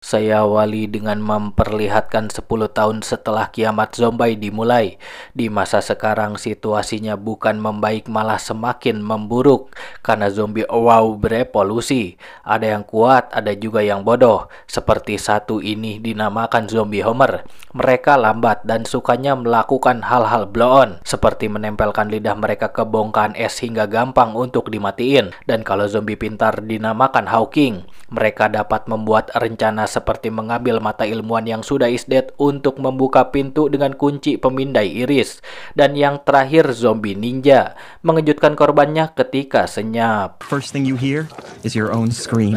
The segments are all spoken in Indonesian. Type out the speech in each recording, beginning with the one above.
Saya awali dengan memperlihatkan 10 tahun setelah kiamat zombie dimulai. Di masa sekarang situasinya bukan membaik malah semakin memburuk karena zombie berevolusi. Ada yang kuat, ada juga yang bodoh. Seperti satu ini dinamakan zombie Homer. Mereka lambat dan sukanya melakukan hal-hal blow-on seperti menempelkan lidah mereka ke bongkahan es hingga gampang untuk dimatiin. Dan kalau zombie pintar dinamakan Hawking. Mereka dapat membuat rencana seperti mengambil mata ilmuwan yang sudah is dead untuk membuka pintu dengan kunci pemindai iris. Dan yang terakhir zombie ninja, mengejutkan korbannya ketika senyap. First thing you hear is your own scream.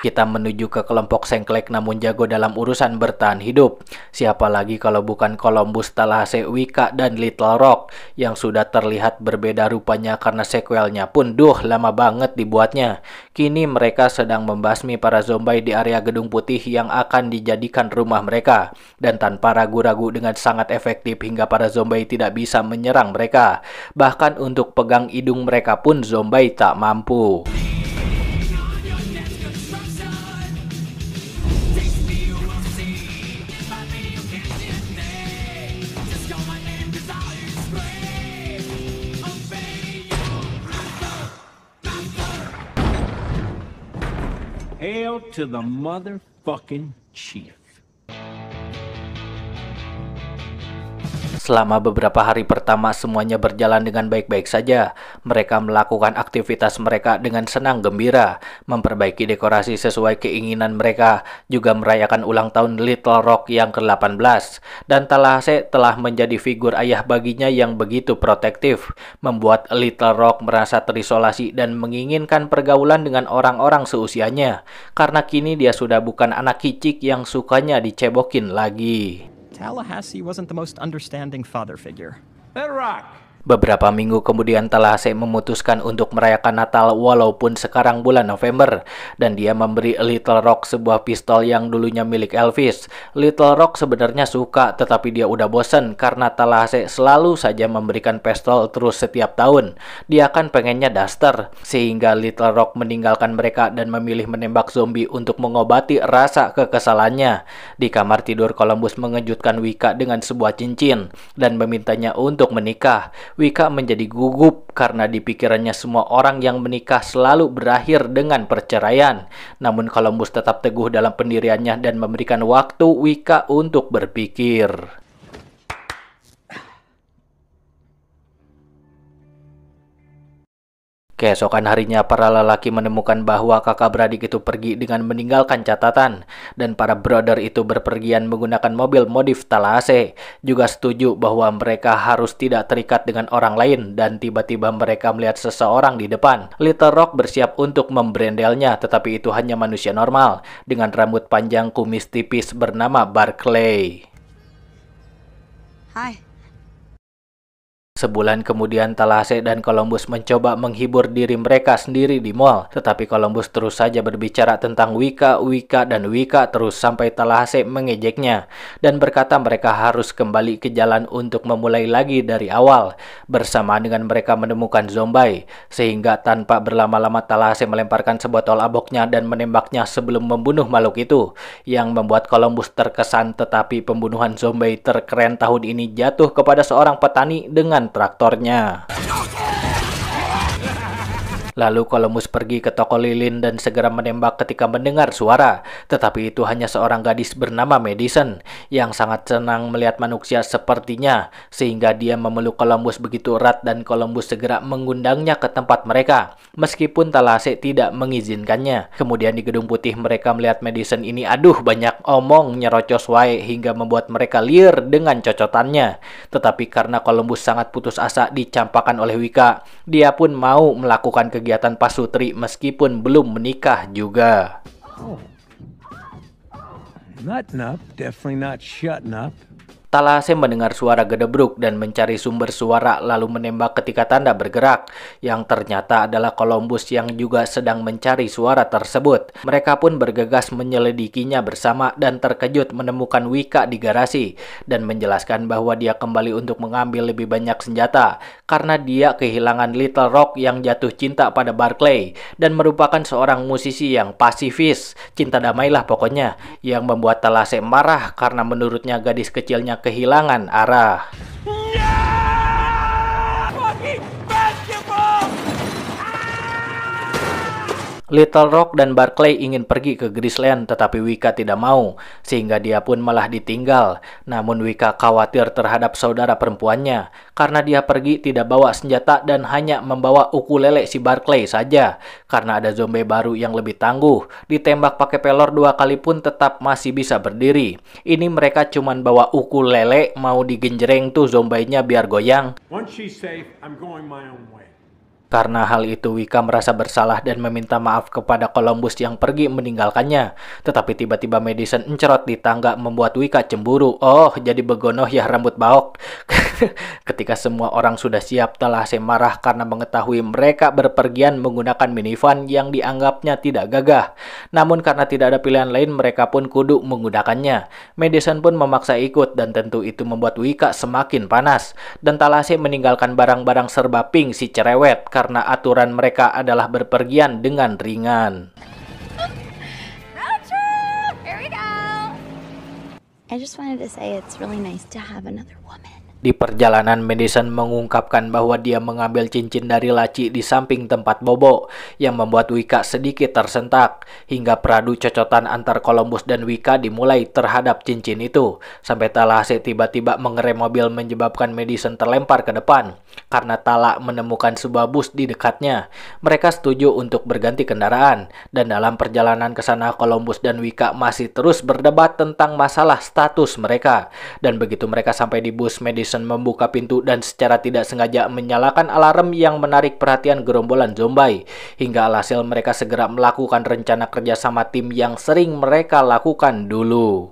Kita menuju ke kelompok sengklek namun jago dalam urusan bertahan hidup. Siapa lagi kalau bukan Columbus, Tallahassee, Wicca, dan Little Rock yang sudah terlihat berbeda rupanya karena sequelnya pun lama banget dibuatnya. Kini mereka sedang membasmi para zombie di area Gedung Putih yang akan dijadikan rumah mereka. Dan tanpa ragu-ragu dengan sangat efektif hingga para zombie tidak bisa menyerang mereka. Bahkan untuk pegang hidung mereka pun zombie tak mampu. Hail to the motherfucking chief. Selama beberapa hari pertama semuanya berjalan dengan baik-baik saja. Mereka melakukan aktivitas mereka dengan senang gembira, memperbaiki dekorasi sesuai keinginan mereka, juga merayakan ulang tahun Little Rock yang ke-18. Dan Tallahassee telah menjadi figur ayah baginya yang begitu protektif, membuat Little Rock merasa terisolasi dan menginginkan pergaulan dengan orang-orang seusianya, karena kini dia sudah bukan anak kicik yang sukanya dicebokin lagi. Tallahassee wasn't the most understanding father figure. Let rock. Beberapa minggu kemudian Tallahassee memutuskan untuk merayakan Natal walaupun sekarang bulan November. Dan dia memberi Little Rock sebuah pistol yang dulunya milik Elvis. Little Rock sebenarnya suka tetapi dia udah bosen karena Tallahassee selalu saja memberikan pistol terus setiap tahun. Dia kan pengennya Duster. Sehingga Little Rock meninggalkan mereka dan memilih menembak zombie untuk mengobati rasa kekesalannya. Di kamar tidur Columbus mengejutkan Wicca dengan sebuah cincin dan memintanya untuk menikah. Wicca menjadi gugup karena di pikirannya semua orang yang menikah selalu berakhir dengan perceraian. Namun Columbus tetap teguh dalam pendiriannya dan memberikan waktu Wicca untuk berpikir. Keesokan harinya para lelaki menemukan bahwa kakak beradik itu pergi dengan meninggalkan catatan. Dan para brother itu berpergian menggunakan mobil modif Tallahassee. Juga setuju bahwa mereka harus tidak terikat dengan orang lain. Dan tiba-tiba mereka melihat seseorang di depan. Little Rock bersiap untuk membrendelnya, tetapi itu hanya manusia normal dengan rambut panjang kumis tipis bernama Barclay. Hi. Sebulan kemudian Tallahassee dan Columbus mencoba menghibur diri mereka sendiri di mall. Tetapi Columbus terus saja berbicara tentang Wicca, dan Wicca terus sampai Tallahassee mengejeknya. Dan berkata mereka harus kembali ke jalan untuk memulai lagi dari awal. Bersamaan dengan mereka menemukan zombie. Sehingga tanpa berlama-lama Tallahassee melemparkan sebotol aboknya dan menembaknya sebelum membunuh makhluk itu. Yang membuat Columbus terkesan, tetapi pembunuhan zombie terkeren tahun ini jatuh kepada seorang petani dengan traktornya. Lalu Columbus pergi ke toko lilin dan segera menembak ketika mendengar suara. Tetapi itu hanya seorang gadis bernama Madison yang sangat senang melihat manusia sepertinya. Sehingga dia memeluk Columbus begitu erat dan Columbus segera mengundangnya ke tempat mereka. Meskipun Tallahassee tidak mengizinkannya. Kemudian di Gedung Putih mereka melihat Madison ini banyak omong nyerocos wae hingga membuat mereka liar dengan cocotannya. Tetapi karena Columbus sangat putus asa dicampakkan oleh Wicca, dia pun mau melakukan kegiatan pasutri meskipun belum menikah juga. Nutting up, definitely not shutting up. Talahase mendengar suara gedebruk dan mencari sumber suara lalu menembak ketika tanda bergerak, yang ternyata adalah Columbus yang juga sedang mencari suara tersebut. Mereka pun bergegas menyelidikinya bersama dan terkejut menemukan Wika di garasi dan menjelaskan bahwa dia kembali untuk mengambil lebih banyak senjata karena dia kehilangan Little Rock yang jatuh cinta pada Barclay dan merupakan seorang musisi yang pasifis, cinta damailah pokoknya, yang membuat Talahase marah karena menurutnya gadis kecilnya kehilangan arah. Little Rock dan Barclay ingin pergi ke Graceland tetapi Wika tidak mau, sehingga dia pun malah ditinggal. Namun Wika khawatir terhadap saudara perempuannya, karena dia pergi tidak bawa senjata dan hanya membawa ukulele si Barclay saja. Karena ada zombie baru yang lebih tangguh, ditembak pakai pelor 2 kali pun tetap masih bisa berdiri. Ini mereka cuman bawa ukulele, mau digenjreng tuh zombinya biar goyang. Once she's safe, I'm going my own way. Karena hal itu, Wika merasa bersalah dan meminta maaf kepada Columbus yang pergi meninggalkannya. Tetapi tiba-tiba Madison encerot di tangga membuat Wika cemburu. Oh, jadi begonoh ya rambut baok. Ketika semua orang sudah siap, Talahase marah karena mengetahui mereka berpergian menggunakan minivan yang dianggapnya tidak gagah. Namun karena tidak ada pilihan lain, mereka pun kudu menggunakannya. Madison pun memaksa ikut dan tentu itu membuat Wika semakin panas. Dan Talahase meninggalkan barang-barang serba pink si cerewet karena aturan mereka adalah berpergian dengan ringan. Here we go. I just wanted to say it's really nice to have another woman. Di perjalanan, Madison mengungkapkan bahwa dia mengambil cincin dari laci di samping tempat Bobo, yang membuat Wika sedikit tersentak, hingga peradu cocotan antar Columbus dan Wika dimulai terhadap cincin itu, sampai Talahase tiba-tiba mengerem mobil menyebabkan Madison terlempar ke depan, karena Tala menemukan sebuah bus di dekatnya. Mereka setuju untuk berganti kendaraan, dan dalam perjalanan ke sana Columbus dan Wika masih terus berdebat tentang masalah status mereka, dan begitu mereka sampai di bus, Madison membuka pintu dan secara tidak sengaja menyalakan alarm yang menarik perhatian gerombolan zombie. Hingga alhasil mereka segera melakukan rencana kerja sama tim yang sering mereka lakukan dulu.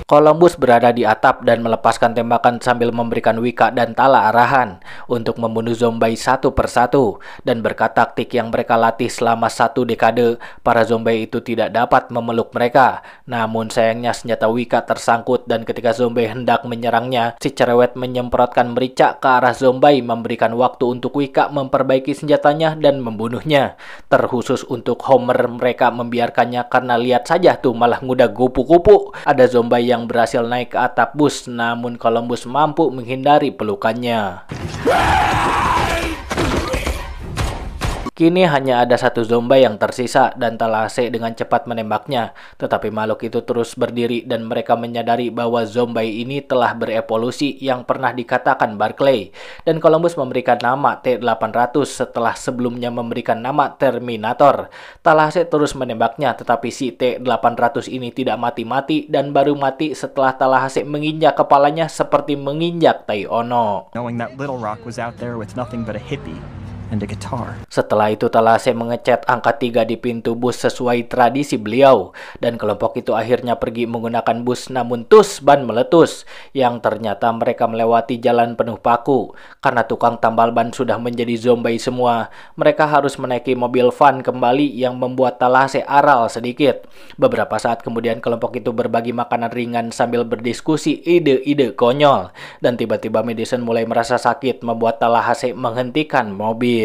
Columbus berada di atap dan melepaskan tembakan sambil memberikan Wika dan Tala arahan untuk membunuh zombie satu persatu. Dan berkat taktik yang mereka latih selama 1 dekade, para zombie itu tidak dapat memeluk mereka. Namun sayangnya senjata Wika tersangkut dan ketika zombie hendak menyerangnya, si cerewet menyemprotkan merica ke arah zombie, memberikan waktu untuk Wika memperbaiki senjatanya dan membunuhnya. Terkhusus untuk Homer, mereka membiarkannya karena lihat saja tuh malah ngudah kupu-kupu. Ada zombie yang berhasil naik ke atap bus, namun Columbus mampu menghindari pelukannya. Kini hanya ada 1 zombie yang tersisa dan Talahase dengan cepat menembaknya. Tetapi makhluk itu terus berdiri dan mereka menyadari bahwa zombie ini telah berevolusi yang pernah dikatakan Barclay. Dan Columbus memberikan nama T-800 setelah sebelumnya memberikan nama Terminator. Talahase terus menembaknya, tetapi si T-800 ini tidak mati-mati dan baru mati setelah Talahase menginjak kepalanya seperti menginjak tai ono. Knowing that Little Rock was out there with nothing but a hippie and a guitar. Setelah itu Talahase mengecat angka 3 di pintu bus sesuai tradisi beliau, dan kelompok itu akhirnya pergi menggunakan bus, namun tus ban meletus, yang ternyata mereka melewati jalan penuh paku. Karena tukang tambal ban sudah menjadi zombie semua, mereka harus menaiki mobil van kembali yang membuat Talahase aral sedikit. Beberapa saat kemudian kelompok itu berbagi makanan ringan sambil berdiskusi ide-ide konyol, dan tiba-tiba Madison mulai merasa sakit membuat Talahase menghentikan mobil.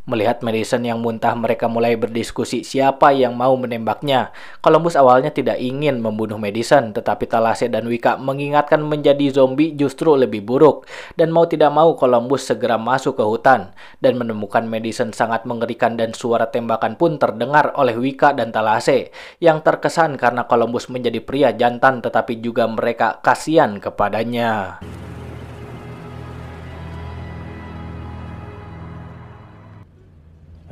Melihat Madison yang muntah, mereka mulai berdiskusi siapa yang mau menembaknya. Columbus awalnya tidak ingin membunuh Madison, tetapi Talahase dan Wika mengingatkan menjadi zombie justru lebih buruk. Dan mau tidak mau Columbus segera masuk ke hutan dan menemukan Madison sangat mengerikan, dan suara tembakan pun terdengar oleh Wika dan Talahase yang terkesan karena Columbus menjadi pria jantan, tetapi juga mereka kasihan kepadanya.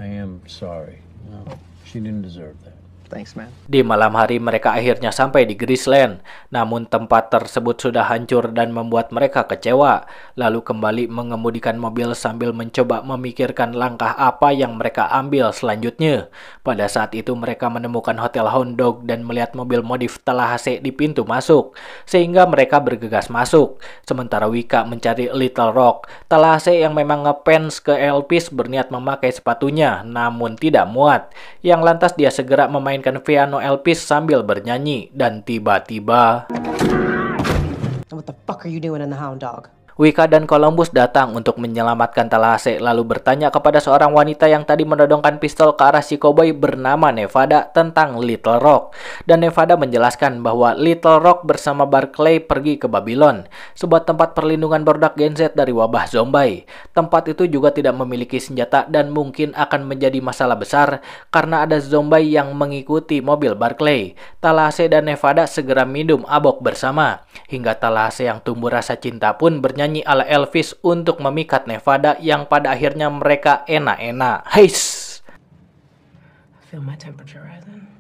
I am sorry. No, she didn't deserve that. Thanks, man. Di malam hari mereka akhirnya sampai di Graceland, namun tempat tersebut sudah hancur dan membuat mereka kecewa. Lalu kembali mengemudikan mobil sambil mencoba memikirkan langkah apa yang mereka ambil selanjutnya. Pada saat itu mereka menemukan Hotel Hound Dog dan melihat mobil modif Tallahassee di pintu masuk, sehingga mereka bergegas masuk. Sementara Wika mencari Little Rock. Tallahassee yang memang ngefans ke Elvis berniat memakai sepatunya, namun tidak muat. Yang lantas dia segera memainkan piano Elvis sambil bernyanyi, dan tiba-tiba What the fuck are you doing in the Hound Dog? Wika dan Columbus datang untuk menyelamatkan Tallahassee, lalu bertanya kepada seorang wanita yang tadi menodongkan pistol ke arah si koboi bernama Nevada tentang Little Rock. Dan Nevada menjelaskan bahwa Little Rock bersama Barclay pergi ke Babylon, sebuah tempat perlindungan budak Gen Z dari wabah zombie. Tempat itu juga tidak memiliki senjata dan mungkin akan menjadi masalah besar karena ada zombie yang mengikuti mobil Barclay. Tallahassee dan Nevada segera minum abok bersama, hingga Tallahassee yang tumbuh rasa cinta pun bernyanyi ala Elvis untuk memikat Nevada yang pada akhirnya mereka enak-enak. Heis! Feel my temperature rising.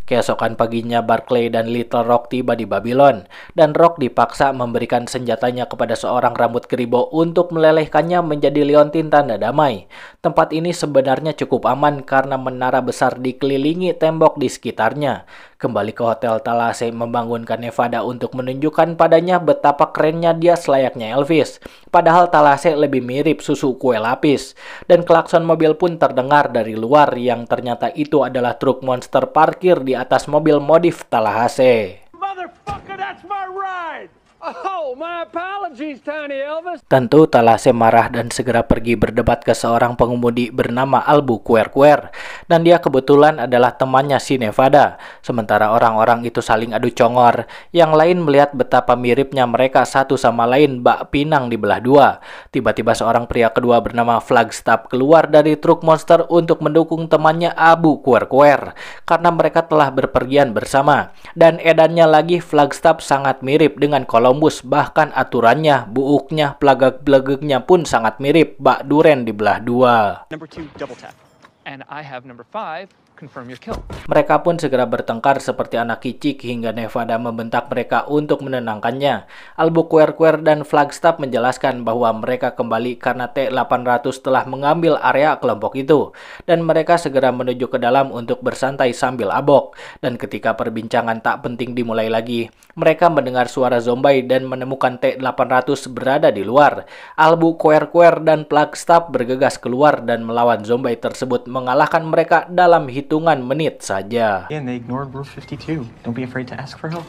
Keesokan paginya Barclay dan Little Rock tiba di Babylon, dan Rock dipaksa memberikan senjatanya kepada seorang rambut keribo untuk melelehkannya menjadi liontin tanda damai. Tempat ini sebenarnya cukup aman karena menara besar dikelilingi tembok di sekitarnya. Kembali ke hotel, Tallahassee membangunkan Nevada untuk menunjukkan padanya betapa kerennya dia selayaknya Elvis. Padahal Tallahassee lebih mirip susu kue lapis. Dan klakson mobil pun terdengar dari luar yang ternyata itu adalah truk monster parkir di atas mobil modif Tallahassee. Motherfucker, that's my ride! Oh, my apologies, Tiny Elvis. Tentu Tallahassee marah dan segera pergi berdebat ke seorang pengemudi bernama Albuquerque, dan dia kebetulan adalah temannya si Nevada. Sementara orang-orang itu saling adu congor, yang lain melihat betapa miripnya mereka satu sama lain bak pinang dibelah dua. Tiba-tiba seorang pria kedua bernama Flagstaff keluar dari truk monster untuk mendukung temannya Albuquerque karena mereka telah berpergian bersama. Dan edannya lagi, Flagstaff sangat mirip dengan Columbus, bahkan aturannya, buuknya, pelagak-pelagaknya pun sangat mirip bak duren dibelah dua. Number 2, double tap. And I have number 5, confirm your kill. Mereka pun segera bertengkar seperti anak kicik hingga Nevada membentak mereka untuk menenangkannya. Albuquerque dan Flagstaff menjelaskan bahwa mereka kembali karena T-800 telah mengambil area kelompok itu, dan mereka segera menuju ke dalam untuk bersantai sambil abok. Dan ketika perbincangan tak penting dimulai lagi, mereka mendengar suara zombie dan menemukan T-800 berada di luar. Albuquerque dan Flagstaff bergegas keluar dan melawan zombie tersebut, mengalahkan mereka dalam hitungan menit saja. And they ignored Rule 52. Don't be afraid to ask for help.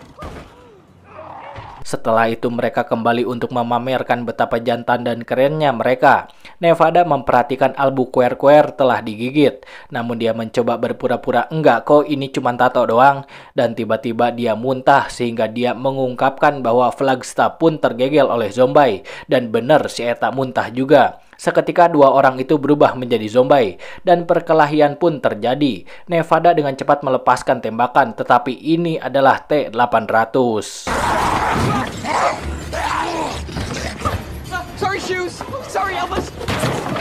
Setelah itu mereka kembali untuk memamerkan betapa jantan dan kerennya mereka. Nevada memperhatikan Albuquerque telah digigit, namun dia mencoba berpura-pura enggak kok, ini cuma tato doang. Dan tiba-tiba dia muntah sehingga dia mengungkapkan bahwa Flagstaff pun tergegel oleh zombie. Dan benar si Eta muntah juga. Seketika dua orang itu berubah menjadi zombie dan perkelahian pun terjadi. Nevada dengan cepat melepaskan tembakan, tetapi ini adalah T-800. Sorry, shoes. Sorry, Elvis.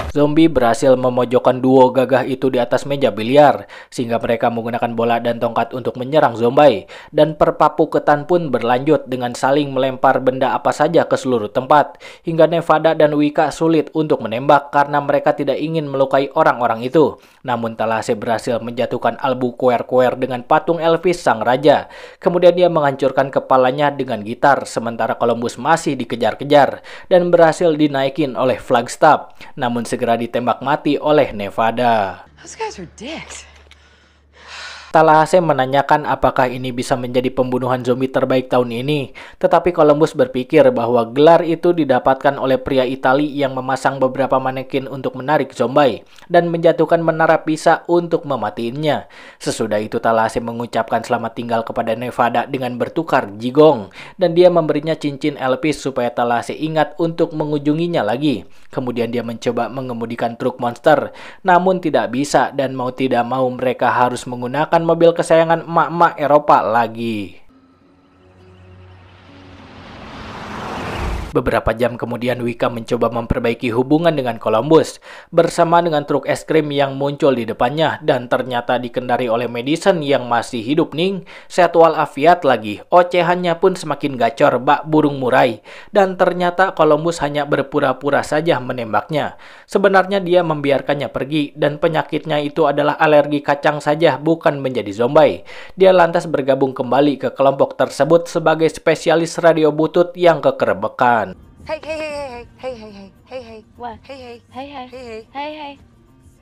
Zombie berhasil memojokkan duo gagah itu di atas meja biliar, sehingga mereka menggunakan bola dan tongkat untuk menyerang zombie. Dan perpapuketan pun berlanjut dengan saling melempar benda apa saja ke seluruh tempat, hingga Nevada dan Wika sulit untuk menembak karena mereka tidak ingin melukai orang-orang itu. Namun Tallahassee berhasil menjatuhkan Albuquerque dengan patung Elvis sang raja. Kemudian dia menghancurkan kepalanya dengan gitar, sementara Columbus masih dikejar-kejar dan berhasil dinaikin oleh Flagstaff, namun segera ditembak mati oleh Nevada. Those guys are dicks. Tallahassee menanyakan apakah ini bisa menjadi pembunuhan zombie terbaik tahun ini, tetapi Columbus berpikir bahwa gelar itu didapatkan oleh pria Itali yang memasang beberapa manekin untuk menarik zombie dan menjatuhkan menara Pisa untuk mematiinnya. Sesudah itu Tallahassee mengucapkan selamat tinggal kepada Nevada dengan bertukar jigong, dan dia memberinya cincin Elvis supaya Tallahassee ingat untuk mengunjunginya lagi. Kemudian dia mencoba mengemudikan truk monster, namun tidak bisa, dan mau tidak mau mereka harus menggunakan mobil kesayangan emak-emak Eropa lagi. Beberapa jam kemudian Wika mencoba memperbaiki hubungan dengan Columbus bersama dengan truk es krim yang muncul di depannya dan ternyata dikendari oleh Madison yang masih hidup ning, sehat walafiat lagi. Ocehannya pun semakin gacor bak burung murai dan ternyata Columbus hanya berpura-pura saja menembaknya. Sebenarnya dia membiarkannya pergi dan penyakitnya itu adalah alergi kacang saja, bukan menjadi zombie. Dia lantas bergabung kembali ke kelompok tersebut sebagai spesialis radio butut yang kekerebekan. Hey, hey, hey, hey, hey, hey, hey, hey, hey, What? hey, hey, Hey, hey. hey, hey. Hey, hey.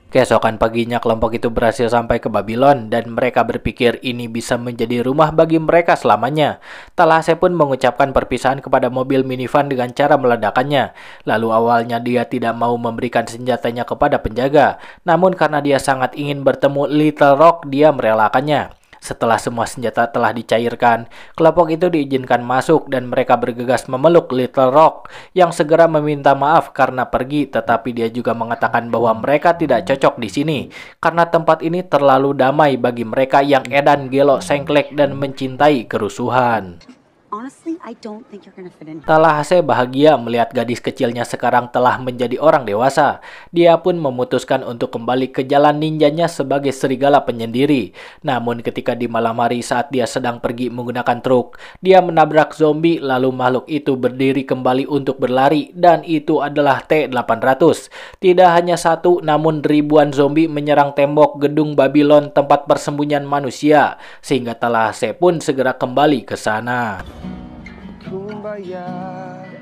Keesokan paginya kelompok itu berhasil sampai ke Babylon dan mereka berpikir ini bisa menjadi rumah bagi mereka selamanya. Talase pun mengucapkan perpisahan kepada mobil minivan dengan cara meledakannya. Lalu awalnya dia tidak mau memberikan senjatanya kepada penjaga, namun karena dia sangat ingin bertemu Little Rock, dia merelakannya. Setelah semua senjata telah dicairkan, kelompok itu diizinkan masuk dan mereka bergegas memeluk Little Rock yang segera meminta maaf karena pergi, tetapi dia juga mengatakan bahwa mereka tidak cocok di sini karena tempat ini terlalu damai bagi mereka yang edan, gelo, sengklek, dan mencintai kerusuhan. Honestly, I don't think you're gonna fit in. Talase bahagia melihat gadis kecilnya sekarang telah menjadi orang dewasa. Dia pun memutuskan untuk kembali ke jalan ninjanya sebagai serigala penyendiri. Namun ketika di malam hari saat dia sedang pergi menggunakan truk, dia menabrak zombie lalu makhluk itu berdiri kembali untuk berlari dan itu adalah T-800. Tidak hanya satu namun ribuan zombie menyerang tembok gedung Babylon tempat persembunyian manusia sehingga Talase pun segera kembali ke sana.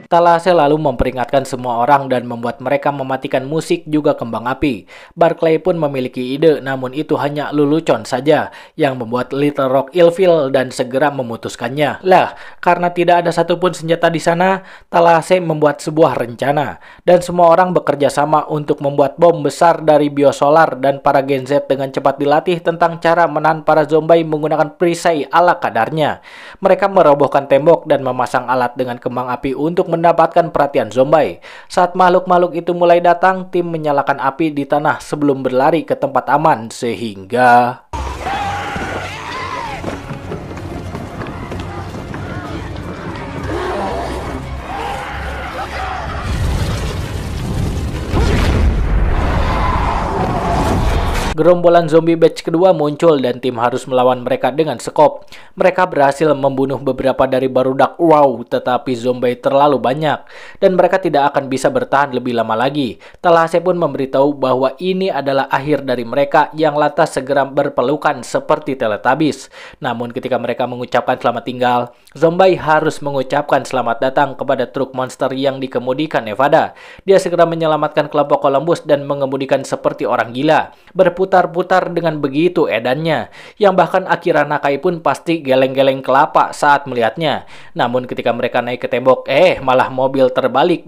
Talase lalu memperingatkan semua orang dan membuat mereka mematikan musik juga kembang api. Barclay pun memiliki ide, namun itu hanya lelucon saja yang membuat Little Rock ilfil dan segera memutuskannya. Lah, karena tidak ada satupun senjata di sana, Talase membuat sebuah rencana dan semua orang bekerja sama untuk membuat bom besar dari biosolar dan para Gen Z dengan cepat dilatih tentang cara menahan para zombie menggunakan perisai ala kadarnya. Mereka merobohkan tembok dan memasang alat dengan kembang api untuk mendapatkan perhatian zombie. Saat makhluk-makhluk itu mulai datang, tim menyalakan api di tanah sebelum berlari ke tempat aman sehingga gerombolan zombie batch kedua muncul dan tim harus melawan mereka dengan skop. Mereka berhasil membunuh beberapa dari barudak tetapi zombie terlalu banyak dan mereka tidak akan bisa bertahan lebih lama lagi. Talase pun memberitahu bahwa ini adalah akhir dari mereka yang lantas segera berpelukan seperti Teletubbies. Namun ketika mereka mengucapkan selamat tinggal, zombie harus mengucapkan selamat datang kepada truk monster yang dikemudikan Nevada. Dia segera menyelamatkan kelompok Columbus dan mengemudikan seperti orang gila. Berputar-putar dengan begitu edannya, yang bahkan Akira Nakai pun pasti geleng-geleng kelapa saat melihatnya. Namun ketika mereka naik ke tembok, malah mobil terbalik.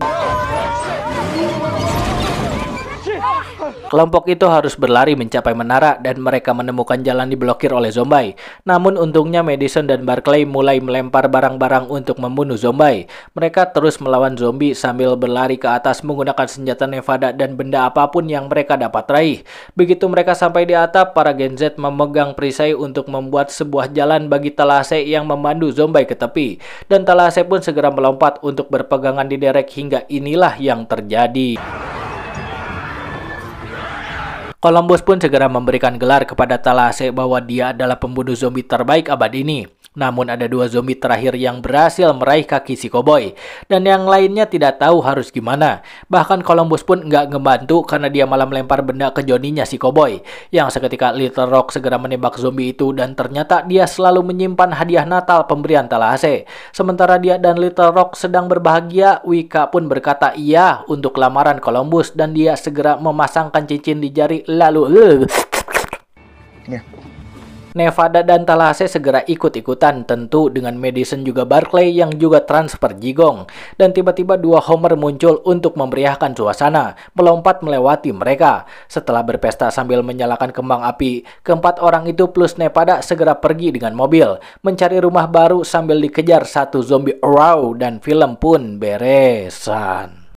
Kelompok itu harus berlari mencapai menara dan mereka menemukan jalan diblokir oleh zombie. Namun untungnya Madison dan Barclay mulai melempar barang-barang untuk membunuh zombie. Mereka terus melawan zombie sambil berlari ke atas menggunakan senjata Nevada dan benda apapun yang mereka dapat raih. Begitu mereka sampai di atap, para Gen Z memegang perisai untuk membuat sebuah jalan bagi Talase yang memandu zombie ke tepi. Dan Talase pun segera melompat untuk berpegangan di derek hingga inilah yang terjadi. Columbus pun segera memberikan gelar kepada Talase bahwa dia adalah pembunuh zombie terbaik abad ini. Namun ada dua zombie terakhir yang berhasil meraih kaki si koboi. Dan yang lainnya tidak tahu harus gimana. Bahkan Columbus pun nggak ngebantu karena dia malah melempar benda ke Johnny-nya si koboi. Yang seketika Little Rock segera menembak zombie itu dan ternyata dia selalu menyimpan hadiah Natal pemberian Talase. Sementara dia dan Little Rock sedang berbahagia, Wika pun berkata iya untuk lamaran Columbus dan dia segera memasangkan cincin di jari lalu Nevada dan Talase segera ikut-ikutan, tentu dengan Madison juga Barclay yang juga transfer jigong. Dan tiba-tiba dua Homer muncul untuk memeriahkan suasana, melompat melewati mereka. Setelah berpesta sambil menyalakan kembang api, keempat orang itu plus Nevada segera pergi dengan mobil, mencari rumah baru sambil dikejar satu zombie dan film pun beresan.